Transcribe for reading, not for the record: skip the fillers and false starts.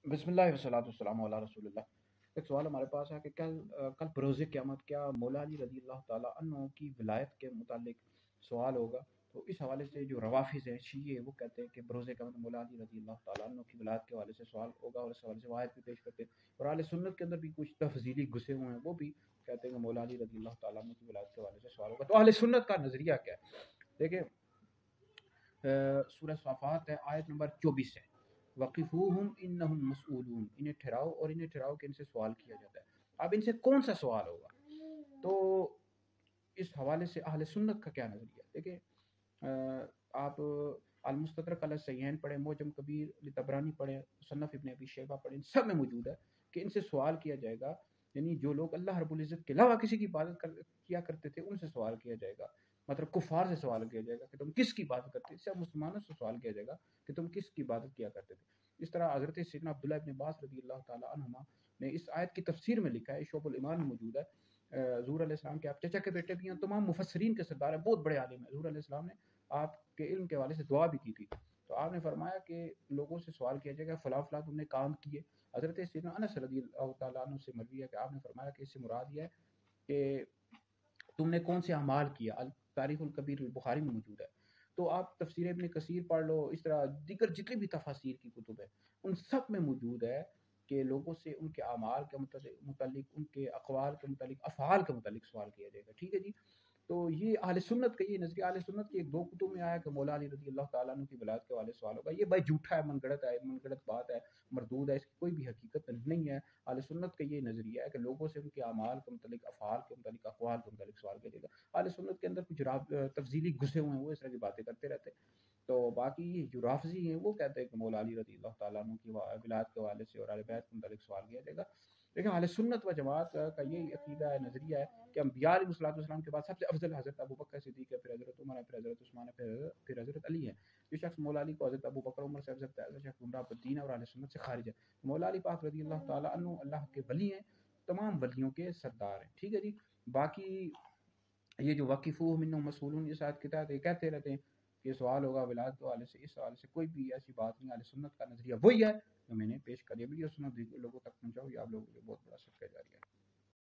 बिस्मिल्लाह वस्सलातु वस्सलामु अला रसूलिल्लाह। एक सवाल हमारे पास है कि कल बरोज़ क़यामत क्या मौला अली रज़ी अल्लाह ताला अन्हु की विलायत के मुतालिक सवाल होगा। तो इस हवाले से जो रवाफ़िज़ हैं शिये वो कहते हैं कि बरोज़ क़यामत मौला अली रज़ी अल्लाह ताला अन्हु की विलायत के हवाले से सवाल होगा और इस हवाले से वायत भी पेश करते हैं। और अहले सुन्नत के अंदर भी कुछ तफ़ज़ीली घुसे हुए हैं, वो भी कहते हैं कि मौला अली रज़ी अल्लाह ताला अन्हु की विलायत के हवाले से सवाल होगा। तो अहले सुन्नत का नज़रिया क्या है? देखिए, सूरह सफ़ात है, आयत नंबर 24 है, वक़िफ़ूहुम इन्नहुम मसऊलून, इन्हें ठहराओ और इन्हें ठहराओ कि इनसे सवाल किया जाता है। अब इनसे कौन सा सवाल होगा? तो इस हवाले से अहले सुन्नत का क्या नज़रिया? देखिए, आप अल-मुस्तदरक अला सहीहैन पढ़ें, मोजम कबीर तबरानी पढ़ें, मुसन्नफ़ इब्न अबी शैबा पढ़ें, इन सब में मौजूद है कि इनसे सवाल किया जाएगा। यानी जो लोग अल्लाह रब्बुल इज़्ज़त के अलावा किसी की इबादत किया करते थे, उनसे सवाल किया जाएगा। मतलब कुफ़ार से सवाल किया जाएगा कि तुम किसकी इबादत करते थे? सब मुसलमानों से सवाल किया जाएगा कि तुम किसकी इबादत किया करते थे। इस तरह हज़रत सैयदना अब्दुल्लाह इब्न अब्बास रज़ियल्लाहु ताला अन्हुमा ने इस आयत की तफसीर में लिखा है, शुअबुल ईमान में मौजूद है। ज़ुहूर अलैहिस्सलाम के आप चचा के बेटे भी हैं, तमाम मुफस्सिरीन के सरदार हैं, बहुत बड़े आलिम हैं। ज़ुहूर अलैहिस्सलाम ने आपके इल्म के हवाले से दुआ भी की थी। तो आपने फरमाया कि लोगों से सवाल किया जाएगा, फ़लाँ-फ़लाँ तुमने काम किए। हज़रत सैयदना अनस रज़ियल्लाहु ताला अन्हु से मरवी है कि आपने फरमाया कि इससे मुराद ये है कि तुमने कौन से अमाल किया। अल तारीख़ुल कबीर बुखारी में मौजूद है। तो आप तफसीर इब्न कसीर पढ़ लो, इस तरह दीगर जितनी भी तफासीर की कुतुब है, उन सब में मौजूद है कि लोगों से उनके अमाल के मुतालिक, उनके अक़वाल के मुतालिक, अफ़आल के मुतालिक सवाल किया जाएगा। ठीक है जी। तो ये अहले सुन्नत का ये नज़रिया, अहले सुन्नत की एक दो कुतुब में आया कि मौला अली रज़ी अल्लाह ताला अन्हु की विलायत के हवाले से सवाल होगा। ये भाई झूठा है, मनगढ़ंत बात है, मरदूद है, इसकी कोई भी हकीकत नहीं है। अहले सुन्नत का ये नज़रिया है कि लोगों से उनके अमाल के मुतालिक, अफ़आल के मुतालिक, अक़वाल के मुतालिक सवाल किया जाएगा। अहले सुन्नत के अंदर कुछ तफ़ज़ीली घुसे हुए हैं, वो इस तरह की बातें करते रहते हैं। तो बाकी जो राफ़ज़ी हैं वो कहते हैं कि मौला अली रज़ी अल्लाह ताला अन्हु की विलायत के हवाले से और अहले बैत के मुतालिक सवाल किया जाएगा। लेकिन अहले सुन्नत व जमात का यही अक़ीदा है, नज़रिया है कि अंबिया अलैहिस्सलातु वस्सलाम के बाद सबसे अफ़ज़ल हज़रत अबू बकर सिद्दीक़ है, फिर हज़रत उमर है, फिर हज़रत उस्मान है, फिर हज़रत अली है। जो शख़्स मौला अली को हज़रत अबू बकर उमर से अफ़ज़ल कहता है, वो शख़्स गुमराह बद्दीन है और अहले सुन्नत से ख़ारिज है। मौला अली पाक रज़ी अल्लाह ताला अन्हु अल्लाह के वली हैं, तमाम वलियों के सरदार हैं। ठीक है जी। बाकी ये जो वाक़िफ़ूहुम इन्नहुम मसऊलून, इस आयत के तहत ये कहते रहते हैं कि सवाल होगा विलायत के हवाले से। इस हवाले से कोई भी ऐसी बात नहीं है। अहले सुन्नत का नज़रिया वही है जो मैंने पेश कर दिया। वीडियो सुनो, लोगों तक पहुँचाओ, ये आप लोगों के लिए बहुत बड़ा सदका जारिया है।